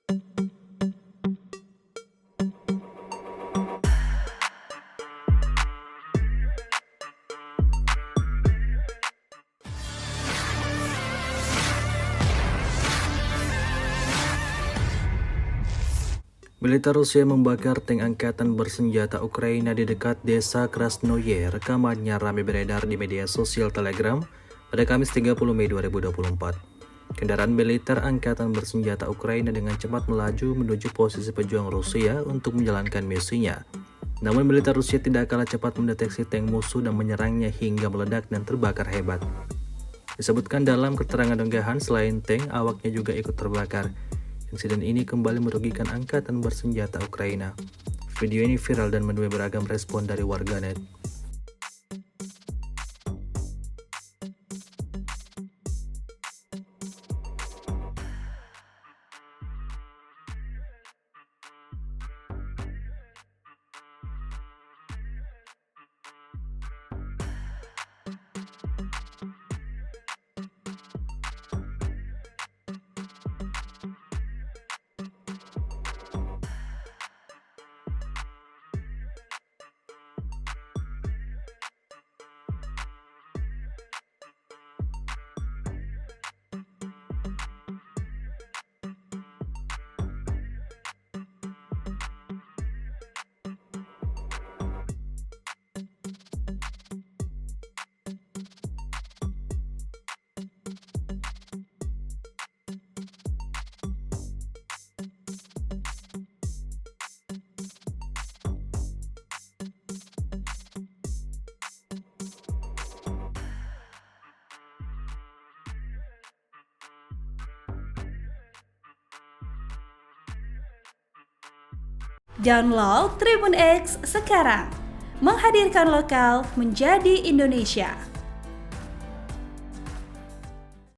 Militer Rusia membakar tank angkatan bersenjata Ukraina di dekat desa Krasnoye. Rekamannya ramai beredar di media sosial Telegram pada Kamis 30 Mei 2024. Kendaraan militer angkatan bersenjata Ukraina dengan cepat melaju menuju posisi pejuang Rusia untuk menjalankan misinya. Namun militer Rusia tidak kalah cepat mendeteksi tank musuh dan menyerangnya hingga meledak dan terbakar hebat. Disebutkan dalam keterangan unggahan, selain tank, awaknya juga ikut terbakar. Insiden ini kembali merugikan angkatan bersenjata Ukraina. Video ini viral dan menuai beragam respon dari warganet. Download Tribun X sekarang, menghadirkan lokal menjadi Indonesia.